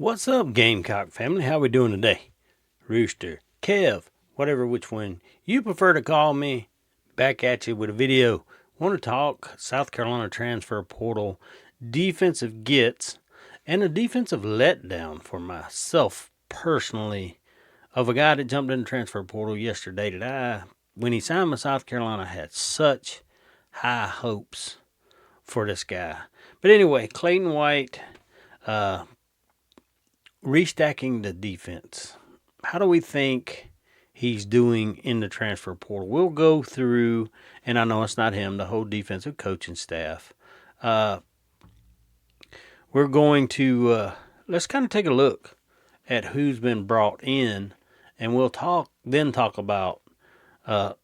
What's up, Gamecock family? How we doing today? Rooster, Kev, whatever which one you prefer to call me, back at you with a video. Want to talk South Carolina transfer portal, defensive gets, and a defensive letdown for myself personally of a guy that jumped in the transfer portal yesterday that when he signed with South Carolina, had such high hopes for this guy. But anyway, Clayton White, restacking the defense. How do we think he's doing in the transfer portal? We'll go through, and I know it's not him, the whole defensive coaching staff. We're going to let's kind of take a look at who's been brought in, and we'll talk about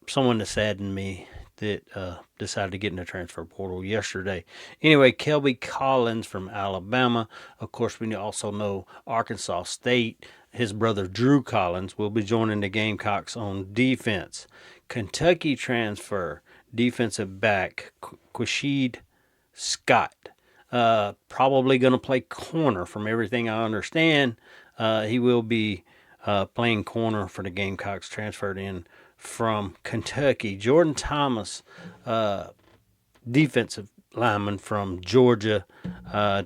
someone that saddened me that decided to get in the transfer portal yesterday. Anyway, Kelby Collins from Alabama. Of course, we also know Arkansas State. His brother Drew Collins will be joining the Gamecocks on defense. Kentucky transfer, defensive back Quashid Scott. Probably going to play corner from everything I understand. He will be playing corner for the Gamecocks, transferred in from Kentucky. Jordan Thomas, defensive lineman from Georgia.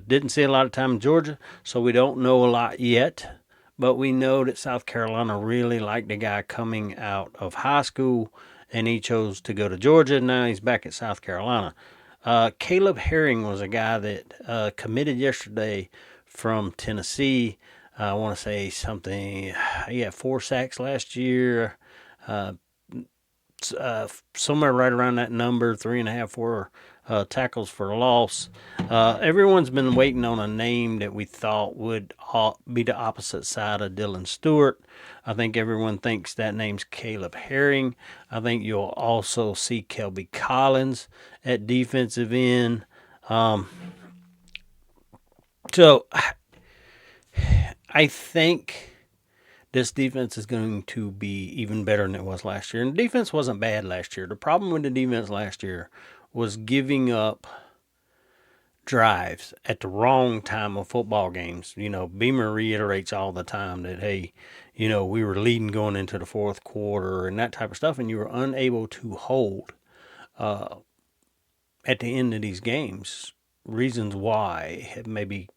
Didn't see a lot of time in Georgia, so we don't know a lot yet. But we know that South Carolina really liked the guy coming out of high school, and he chose to go to Georgia. Now he's back at South Carolina. Caleb Herring was a guy that committed yesterday from Tennessee. I want to say something. He had 4 sacks last year. Somewhere right around that number, 3.5, 4 tackles for loss. Everyone's been waiting on a name that we thought would be the opposite side of Dylan Stewart. I think everyone thinks that name's Caleb Herring. I think you'll also see Kelby Collins at defensive end. So I think this defense is going to be even better than it was last year. And the defense wasn't bad last year. The problem with the defense last year was giving up drives at the wrong time of football games. You know, Beamer reiterates all the time that, hey, you know, we were leading going into the fourth quarter and that type of stuff, and you were unable to hold at the end of these games. Reasons why. Maybe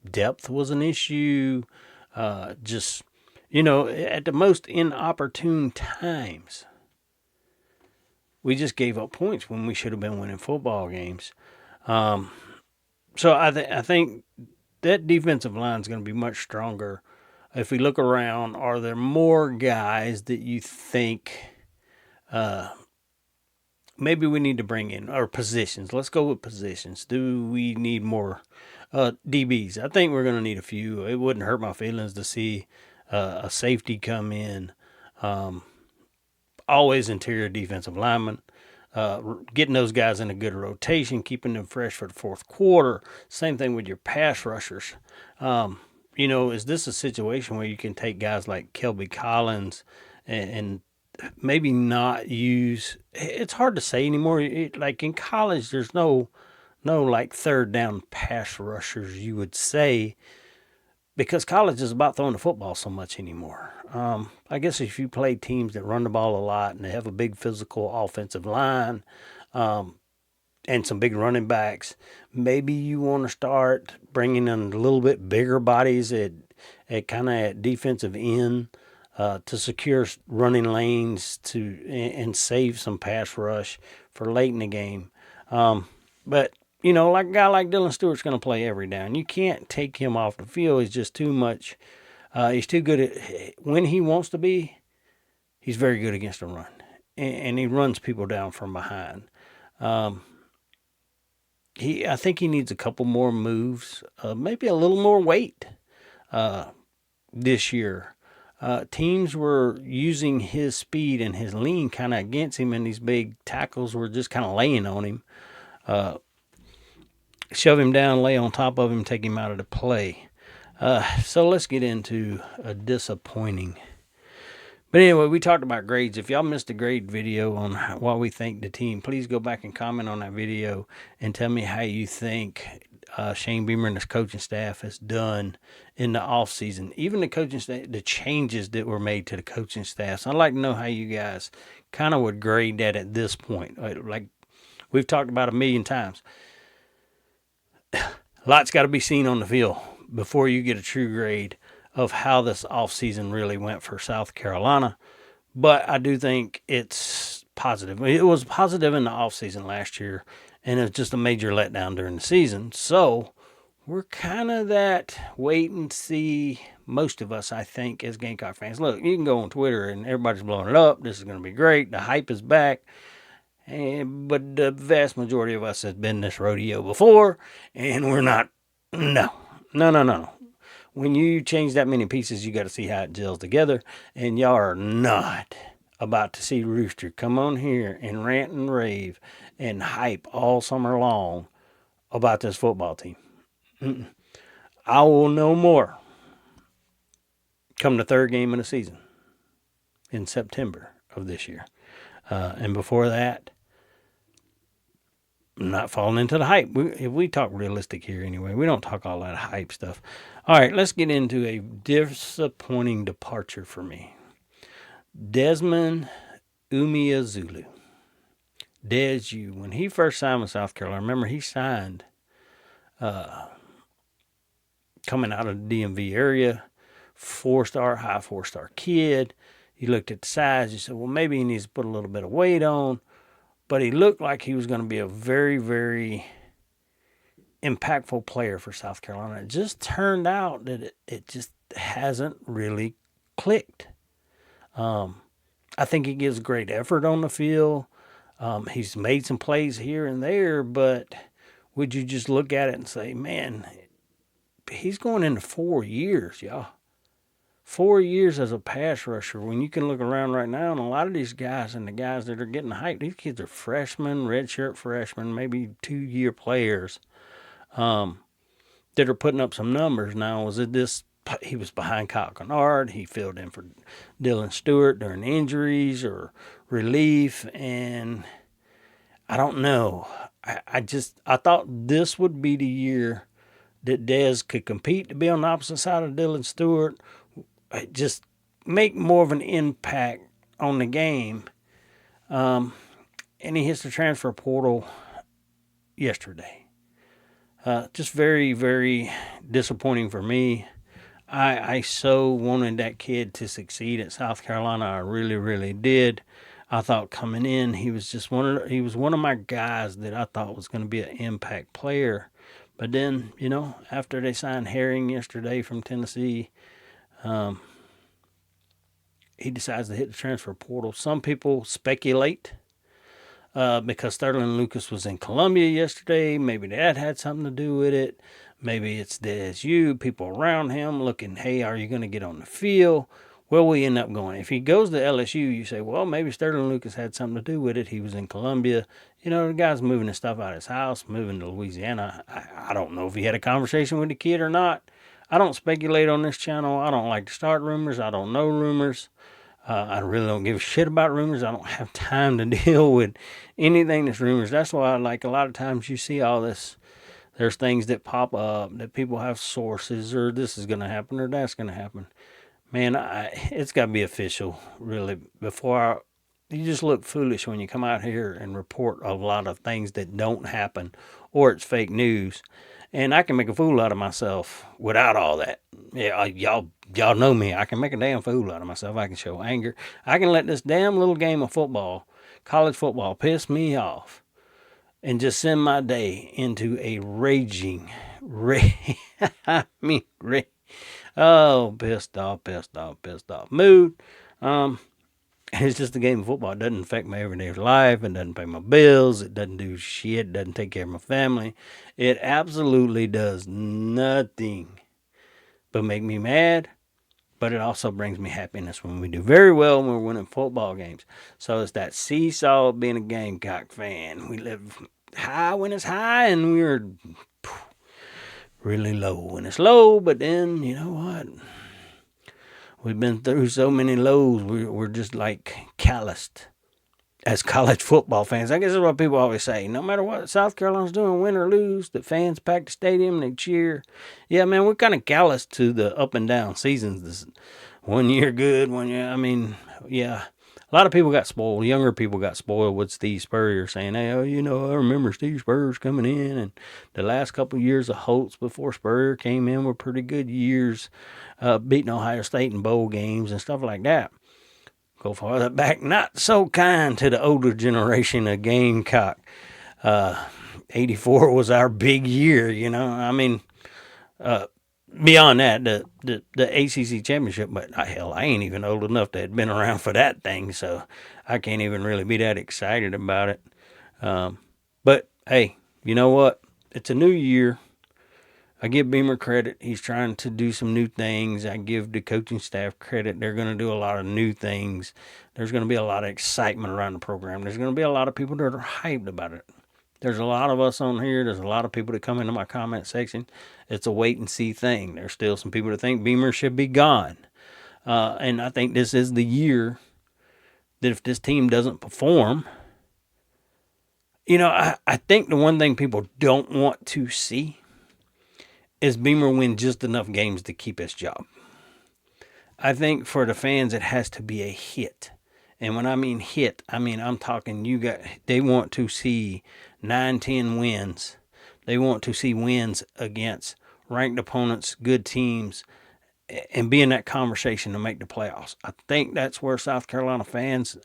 depth was an issue. Just, you know, at the most inopportune times. We just gave up points when we should have been winning football games. So I think that defensive line is going to be much stronger. If we look around, are there more guys that you think maybe we need to bring in, or positions? Let's go with positions. Do we need more DBs? I think we're going to need a few. It wouldn't hurt my feelings to see a safety come in. Always interior defensive linemen. Getting those guys in a good rotation, keeping them fresh for the fourth quarter. Same thing with your pass rushers. You know, is this a situation where you can take guys like Kelby Collins and maybe not use? It's hard to say anymore. Like in college, there's no like third down pass rushers, you would say, because college is about throwing the football so much anymore. I guess if you play teams that run the ball a lot and they have a big physical offensive line and some big running backs, maybe you want to start bringing in a little bit bigger bodies at kind of at defensive end to secure running lanes and save some pass rush for late in the game. But you know, like a guy like Dylan Stewart's going to play every down. You can't take him off the field. He's just too much. He's too good at when he wants to be. He's very good against the run, and he runs people down from behind. I think he needs a couple more moves, maybe a little more weight this year. Teams were using his speed and his lean kind of against him, and these big tackles were just kind of laying on him. Shove him down, lay on top of him, take him out of the play. So let's get into a disappointing. But anyway, we talked about grades. If y'all missed the grade video on what we think the team, please go back and comment on that video and tell me how you think Shane Beamer and his coaching staff has done in the offseason. Even the coaching staff, the changes that were made to the coaching staffs. I'd like to know how you guys kind of would grade that at this point. Like we've talked about a million times. A lot's got to be seen on the field before you get a true grade of how this offseason really went for South Carolina. But I do think it's positive. It was positive in the offseason last year, and it was just a major letdown during the season. So we're kind of that wait and see, most of us, I think, as Gamecock fans. Look, you can go on Twitter, and everybody's blowing it up. This is going to be great. The hype is back. But the vast majority of us has been this rodeo before, and we're not. No. When you change that many pieces, you got to see how it gels together, and y'all are not about to see Rooster come on here and rant and rave and hype all summer long about this football team. I will know more come the third game of the season in September of this year. And before that, I'm not falling into the hype. We talk realistic here anyway. We don't talk all that hype stuff. All right, let's get into a disappointing departure for me. Desmond Umeia Zulu. Des U. When he first signed with South Carolina, remember he signed coming out of the DMV area, high four-star kid. You looked at the size, you said, well, maybe he needs to put a little bit of weight on. But he looked like he was going to be a very, very impactful player for South Carolina. It just turned out that it just hasn't really clicked. I think he gives great effort on the field. He's made some plays here and there, but would you just look at it and say, man, he's going into 4 years, y'all. 4 years as a pass rusher, when you can look around right now, and a lot of these guys and the guys that are getting hyped, these kids are freshmen, redshirt freshmen, maybe 2-year players that are putting up some numbers. Now, he was behind Kyle Kennard. He filled in for Dylan Stewart during injuries or relief, and I don't know. I thought this would be the year that Dez could compete to be on the opposite side of Dylan Stewart, just make more of an impact on the game. And he hits the transfer portal yesterday. Just very, very disappointing for me. I so wanted that kid to succeed at South Carolina. I really, really did. I thought coming in, he was one of my guys that I thought was going to be an impact player. But then, after they signed Herring yesterday from Tennessee, he decides to hit the transfer portal. Some people speculate because Sterling Lucas was in Columbia yesterday. Maybe that had something to do with it. Maybe it's the SU, people around him looking, hey, are you going to get on the field? Well, we end up going. If he goes to LSU, you say, well, maybe Sterling Lucas had something to do with it. He was in Columbia. The guy's moving his stuff out of his house, moving to Louisiana. I don't know if he had a conversation with the kid or not. I don't speculate on this channel. I don't like to start rumors. I don't know rumors. I really don't give a shit about rumors. I don't have time to deal with anything that's rumors. That's why, a lot of times you see all this. There's things that pop up that people have sources, or this is going to happen, or that's going to happen. Man, it's got to be official, really. You just look foolish when you come out here and report a lot of things that don't happen, or it's fake news. And I can make a fool out of myself without all that. Yeah, y'all know me. I can make a damn fool out of myself. I can show anger. I can let this damn little game of football, college football, piss me off and just send my day into a raging, pissed off mood. It's just a game of football. It doesn't affect my everyday life. It doesn't pay my bills. It doesn't do shit. It doesn't take care of my family. It absolutely does nothing but make me mad. But it also brings me happiness when we do very well when we're winning football games. So it's that seesaw of being a Gamecock fan. We live high when it's high, and we're really low when it's low. But then, you know what? We've been through so many lows, we're just like calloused as college football fans, I guess that's what people always say. No matter what South Carolina's doing, win or lose, the fans pack the stadium and they cheer. Yeah, man, we're kind of callous to the up and down seasons. This 1 year good, 1 year. I mean, yeah. A lot of people got spoiled. Younger people got spoiled with Steve Spurrier saying, hey, I remember Steve Spurrier's coming in. And the last couple of years of Holtz before Spurrier came in were pretty good years, beating Ohio State in bowl games and stuff like that. Go farther back, not so kind to the older generation of Gamecock. 84 was our big year, I mean, beyond that, the ACC championship, but hell, I ain't even old enough to have been around for that thing, so I can't even really be that excited about it. But hey, you know what? It's a new year. I give Beamer credit. He's trying to do some new things. I give the coaching staff credit. They're going to do a lot of new things. There's going to be a lot of excitement around the program. There's going to be a lot of people that are hyped about it. There's a lot of us on here. There's a lot of people that come into my comment section. It's a wait and see thing. There's still some people that think Beamer should be gone. And I think this is the year that if this team doesn't perform, I think the one thing people don't want to see is Beamer win just enough games to keep his job. I think for the fans, it has to be a hit. And when I mean hit, I'm talking they want to see 9-10 wins. They want to see wins against ranked opponents, good teams, and be in that conversation to make the playoffs. I think that's where South Carolina fans,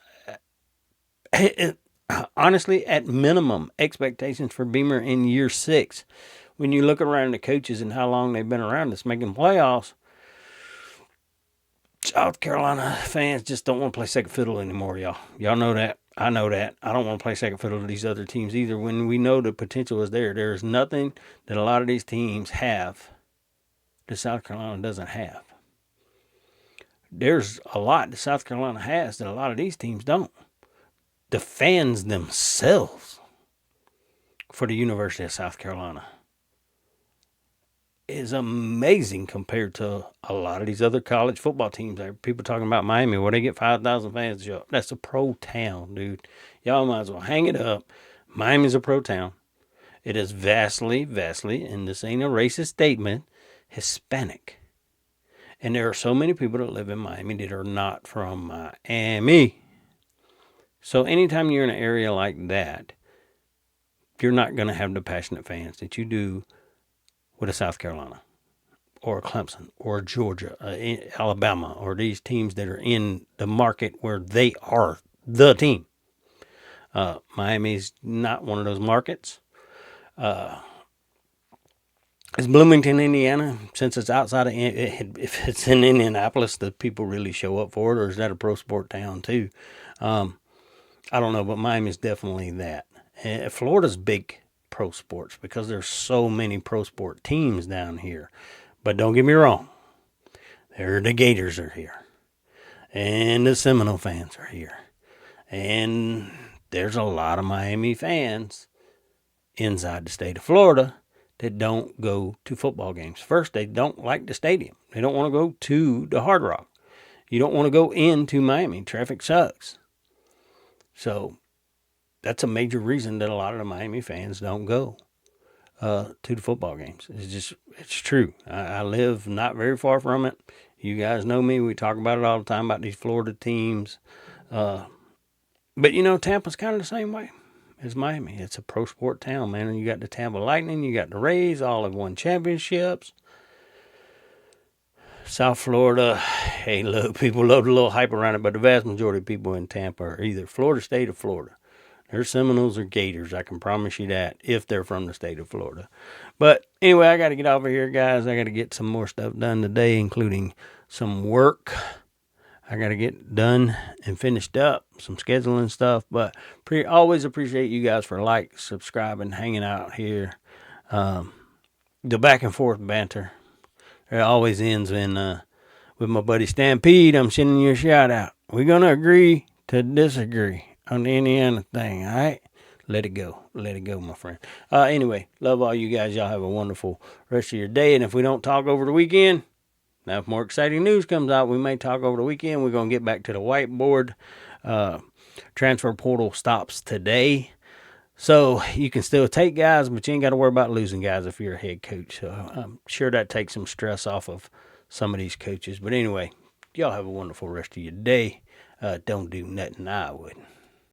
honestly, at minimum, expectations for Beamer in year 6. When you look around the coaches and how long they've been around us making playoffs, South Carolina fans just don't want to play second fiddle anymore, y'all. Y'all know that. I know that. I don't want to play second fiddle to these other teams either. When we know the potential is there, there is nothing that a lot of these teams have that South Carolina doesn't have. There's a lot that South Carolina has that a lot of these teams don't. The fans themselves for the University of South Carolina is amazing compared to a lot of these other college football teams. People talking about Miami, where they get 5,000 fans to show up. That's a pro town, dude. Y'all might as well hang it up. Miami's a pro town. It is vastly, and this ain't a racist statement, Hispanic. And there are so many people that live in Miami that are not from Miami. So anytime you're in an area like that, you're not going to have the passionate fans that you do with a South Carolina or Clemson or Georgia, Alabama, or these teams that are in the market where they are the team. Miami's not one of those markets. Is Bloomington, Indiana, since it's outside of, if it's in Indianapolis, the people really show up for it, or is that a pro sport town too? I don't know, but Miami's definitely that. Florida's big pro sports because there's so many pro sport teams down here. But don't get me wrong, the Gators are here, and the Seminole fans are here, and there's a lot of Miami fans inside the state of Florida that don't go to football games. First, they don't like the stadium. They don't want to go to the Hard Rock. You don't want to go into Miami. Traffic sucks. So that's a major reason that a lot of the Miami fans don't go to the football games. It's true. I live not very far from it. You guys know me. We talk about it all the time about these Florida teams. But, Tampa's kind of the same way as Miami. It's a pro sport town, man. And you got the Tampa Lightning. You got the Rays. All have won championships. South Florida, hey, look, people love a little hype around it, but the vast majority of people in Tampa are either Florida State or Florida. They're Seminoles or Gators, I can promise you that, if they're from the state of Florida. But anyway, I got to get over here, guys. I got to get some more stuff done today, including some work. I got to get done and finished up, some scheduling stuff. But always appreciate you guys for subscribing, hanging out here. The back and forth banter. It always ends with my buddy Stampede. I'm sending you a shout out. We're going to agree to disagree on the Indiana thing, all right? Let it go, my friend. Anyway, love all you guys. Y'all have a wonderful rest of your day. And if we don't talk over the weekend, now if more exciting news comes out, we may talk over the weekend. We're going to get back to the whiteboard. Transfer portal stops today. So you can still take guys, but you ain't got to worry about losing guys if you're a head coach. So I'm sure that takes some stress off of some of these coaches. But anyway, y'all have a wonderful rest of your day. Don't do nothing I wouldn't.